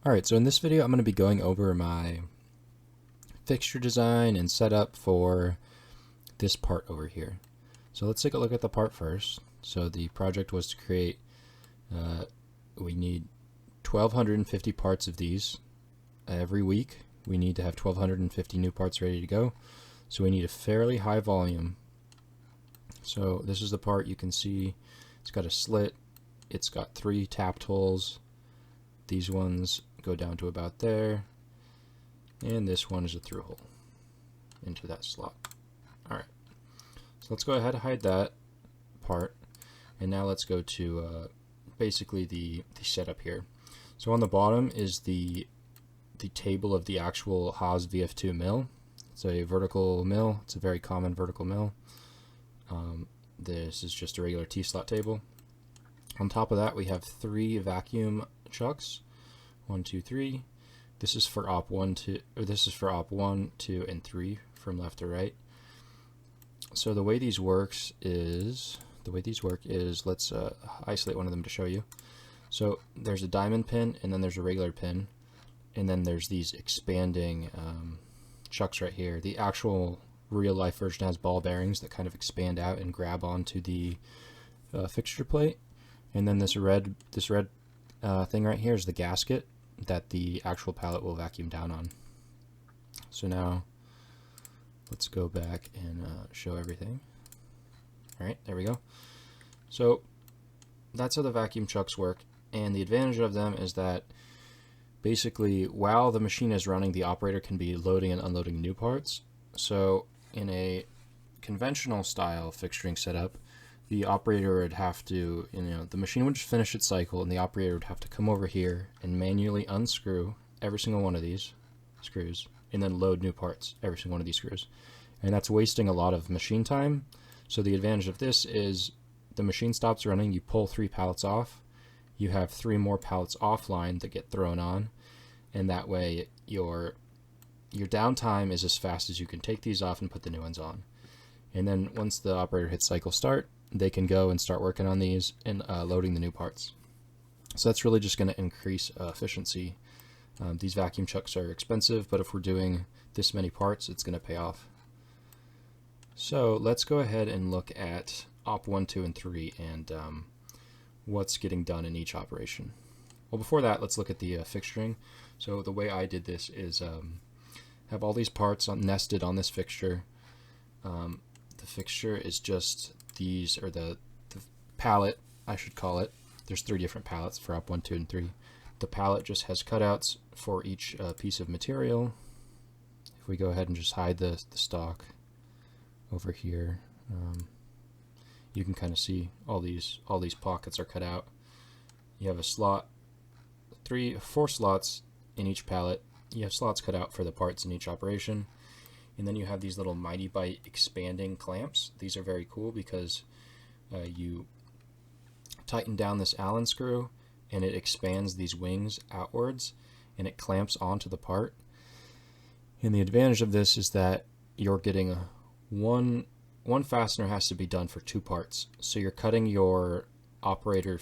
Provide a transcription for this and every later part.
Alright, so in this video I'm going to be going over my fixture design and setup for this part over here. So let's take a look at the part first. So the project was to create, we need 1,250 parts of these every week. We need to have 1,250 new parts ready to go. So we need a fairly high volume. So this is the part you can see. It's got a slit. It's got 3 tapped holes. These ones go down to about there, and this one is a through hole into that slot. Alright, so let's go ahead and hide that part, and now let's go to basically the setup here. So on the bottom is the table of the actual Haas VF2 mill. It's a vertical mill. It's a very common vertical mill. This is just a regular T-slot table. On top of that we have 3 vacuum chucks. 1, 2, 3. This is for op 1, 2, or this is for op 1, 2, and 3 from left to right. So the way these work is let's isolate one of them to show you. So there's a diamond pin, and then there's a regular pin, and then there's these expanding chucks right here. The actual real life version has ball bearings that kind of expand out and grab onto the fixture plate, and then this red thing right here is the gasket that the actual pallet will vacuum down on. So now let's go back and show everything. Alright, there we go. So that's how the vacuum chucks work, and the advantage of them is that basically while the machine is running, the operator can be loading and unloading new parts. So in a conventional style fixturing setup, the operator would have to, the machine would just finish its cycle, and the operator would have to come over here and manually unscrew every single one of these screws, and then load new parts, every single one of these screws. And that's wasting a lot of machine time. So the advantage of this is the machine stops running, you pull 3 pallets off, you have 3 more pallets offline that get thrown on, and that way your downtime is as fast as you can take these off and put the new ones on. And then once the operator hits cycle start, they can go and start working on these and loading the new parts. So that's really just going to increase efficiency. These vacuum chucks are expensive, but if we're doing this many parts, it's going to pay off. So let's go ahead and look at op 1, 2, and 3 and what's getting done in each operation. Well, before that, let's look at the fixturing. So the way I did this is have all these parts nested on this fixture. The fixture is just these, or the pallet, I should call it. There's 3 different pallets for op 1, 2, and 3. The pallet just has cutouts for each piece of material. If we go ahead and just hide the stock over here, you can kind of see all these pockets are cut out. You have a slot, 4 slots in each pallet. You have slots cut out for the parts in each operation. And then you have these little Mighty Bite expanding clamps. These are very cool because you tighten down this Allen screw and it expands these wings outwards and it clamps onto the part. And the advantage of this is that you're getting one fastener has to be done for 2 parts. So you're cutting your operator,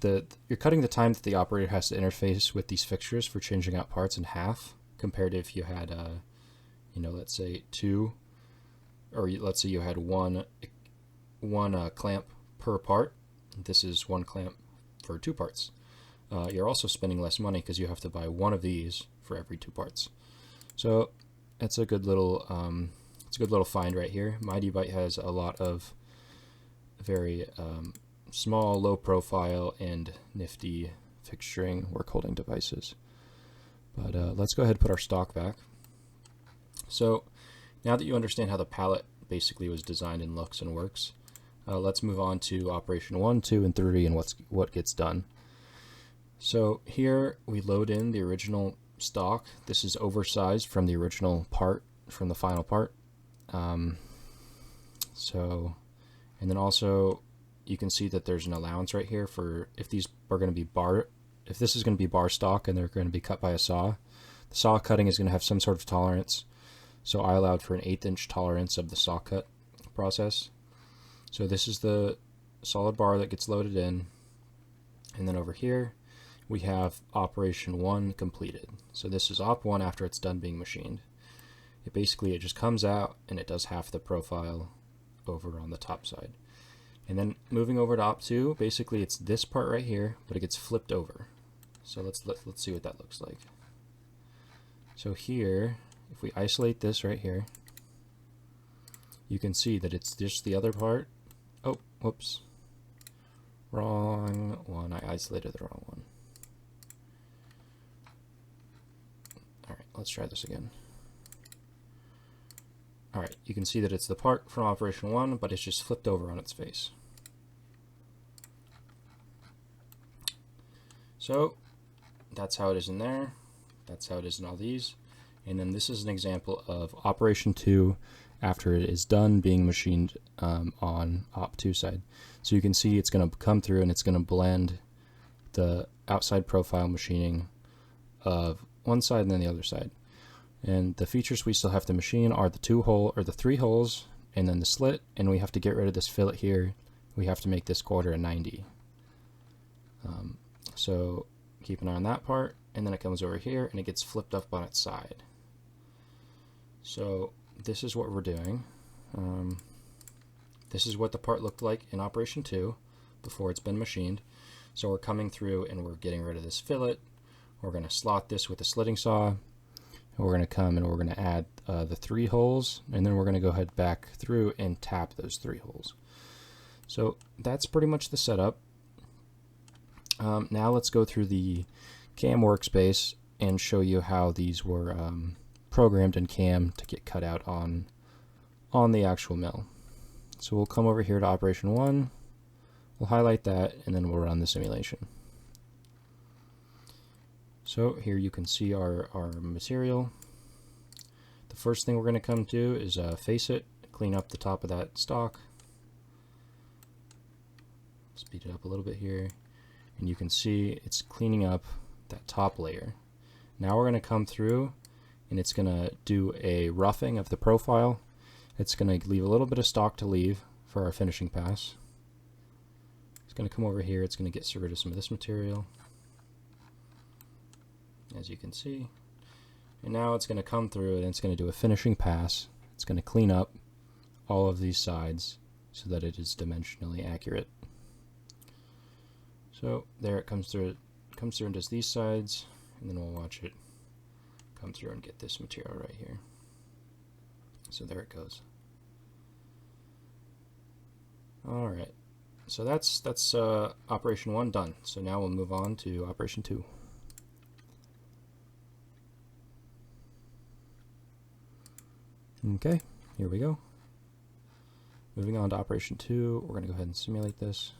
you're cutting the time that the operator has to interface with these fixtures for changing out parts in half, compared to if you had let's say 2, or let's say you had one clamp per part. This is 1 clamp for 2 parts. You're also spending less money because you have to buy 1 of these for every 2 parts. So it's a good little find right here. Mighty Bite has a lot of very small, low profile, and nifty fixturing work holding devices. But let's go ahead and put our stock back. So now that you understand how the pallet basically was designed and looks and works, let's move on to operation 1, 2, and 3 and what gets done. So here we load in the original stock. This is oversized from the original part, from the final part. And then also you can see that there's an allowance right here for if these are going to be if this is going to be bar stock and they're going to be cut by a saw. The saw cutting is going to have some sort of tolerance. So I allowed for an 1/8 inch tolerance of the saw cut process. So this is the solid bar that gets loaded in. And then over here we have operation 1 completed. So this is op 1 after it's done being machined. It just comes out and it does half the profile over on the top side. And then moving over to op 2, basically it's this part right here, but it gets flipped over. So let's see what that looks like. So here, if we isolate this right here, you can see that it's just the other part. Oh, whoops. Wrong one. I isolated the wrong one. Alright, let's try this again. Alright, you can see that it's the part from operation 1, but it's just flipped over on its face. So that's how it is in there. That's how it is in all these. And then this is an example of operation 2 after it is done being machined on op 2 side. So you can see it's going to come through and it's going to blend the outside profile machining of one side and then the other side. And the features we still have to machine are the 3 holes and then the slit, and we have to get rid of this fillet here. We have to make this quarter a 90. So keep an eye on that part, and then it comes over here and it gets flipped up on its side. So this is what we're doing. This is what the part looked like in operation 2 before it's been machined. So we're coming through and we're getting rid of this fillet. We're going to slot this with a slitting saw. And we're going to come and we're going to add the 3 holes, and then we're going to go ahead back through and tap those 3 holes. So that's pretty much the setup. Now let's go through the CAM workspace and show you how these were programmed in CAM to get cut out on the actual mill. So we'll come over here to operation 1, we'll highlight that, and then we'll run the simulation. So here you can see our material. The first thing we're going to come to is face it, clean up the top of that stock. Speed it up a little bit here. And you can see it's cleaning up that top layer. Now we're going to come through and it's going to do a roughing of the profile. It's going to leave a little bit of stock to leave for our finishing pass. It's going to come over here, it's going to get rid of some of this material, as you can see. And now it's going to come through and it's going to do a finishing pass. It's going to clean up all of these sides so that it is dimensionally accurate. So there it comes through. It comes through and does these sides, and then we'll watch it come through and get this material right here. So there it goes. All right. So that's operation 1 done. So now we'll move on to operation 2. Okay, here we go. Moving on to operation 2, we're going to go ahead and simulate this.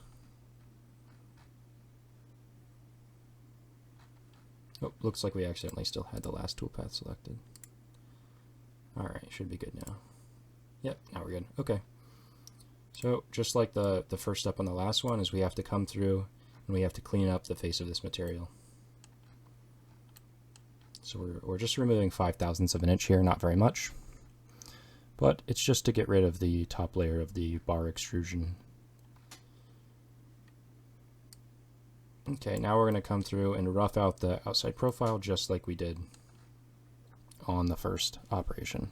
Oh, looks like we accidentally still had the last toolpath selected. Alright, should be good now. Yep, now we're good. Okay. So, just like the first step on the last one, is we have to come through and we have to clean up the face of this material. So we're just removing 5/1000ths of an inch here, not very much. But it's just to get rid of the top layer of the bar extrusion. Okay, now we're going to come through and rough out the outside profile just like we did on the first operation.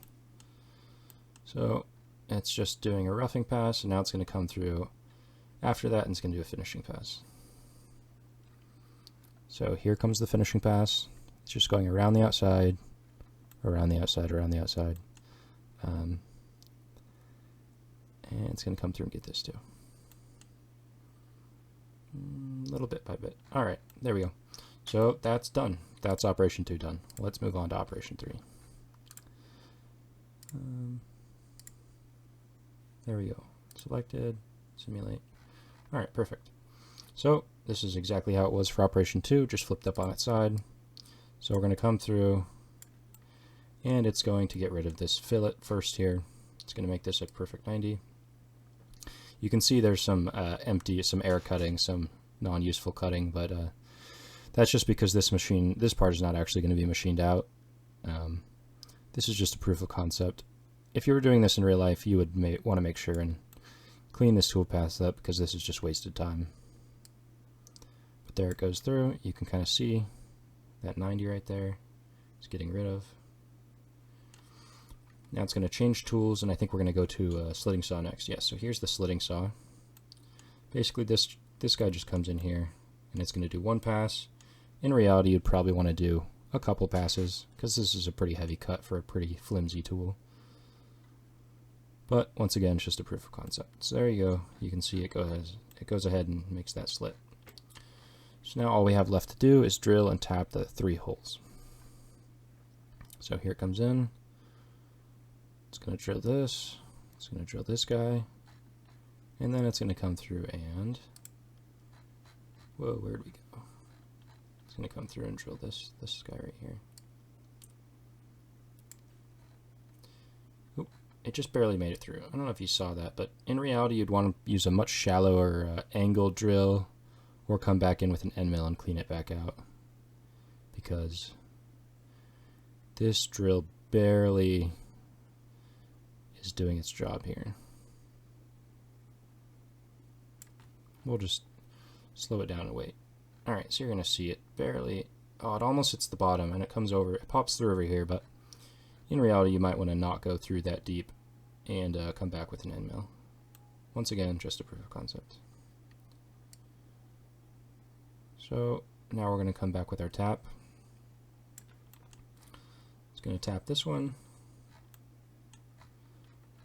So it's just doing a roughing pass, and now it's going to come through after that and it's going to do a finishing pass. So here comes the finishing pass. It's just going around the outside, around the outside, around the outside. And it's going to come through and get this too. Little bit by bit. Alright, there we go. So that's done. That's operation 2 done. Let's move on to operation 3. There we go. Selected, simulate. Alright, perfect. So this is exactly how it was for operation 2, just flipped up on its side. So we're going to come through and it's going to get rid of this fillet first here. It's going to make this a perfect 90. You can see there's some some air cutting, some non-useful cutting, but that's just because this part is not actually going to be machined out. This is just a proof of concept. If you were doing this in real life, you would want to make sure and clean this toolpath up, because this is just wasted time. But there it goes through. You can kind of see that 90 right there. It's getting rid of. Now it's going to change tools, and I think we're going to go to slitting saw next. Yes, so here's the slitting saw. Basically, this guy just comes in here, and it's going to do one pass. In reality, you'd probably want to do a couple passes, because this is a pretty heavy cut for a pretty flimsy tool. But once again, it's just a proof of concept. So there you go. You can see it goes ahead and makes that slit. So now all we have left to do is drill and tap the 3 holes. So here it comes in. It's going to drill this. It's going to drill this guy. And then it's going to come through and... Whoa, where'd we go? It's going to come through and drill this guy right here. Oop, it just barely made it through. I don't know if you saw that, but in reality you'd want to use a much shallower angle drill, or come back in with an end mill and clean it back out, because this drill barely is doing its job here. We'll just slow it down and wait. Alright, so you're going to see it barely, oh, it almost hits the bottom and it comes over, it pops through over here, but in reality you might want to not go through that deep and come back with an end mill. Once again, just a proof of concept. So now we're going to come back with our tap. It's going to tap this one.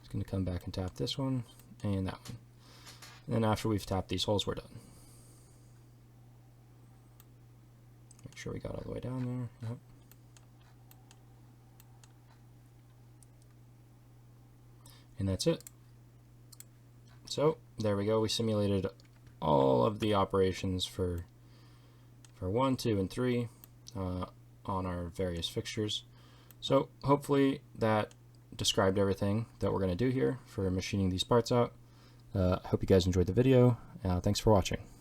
It's going to come back and tap this one and that one. And then after we've tapped these holes, we're done. Make sure we got all the way down there. Yep. And that's it. So there we go. We simulated all of the operations for 1, 2, and 3 on our various fixtures. So hopefully that described everything that we're going to do here for machining these parts out. I hope you guys enjoyed the video. Thanks for watching.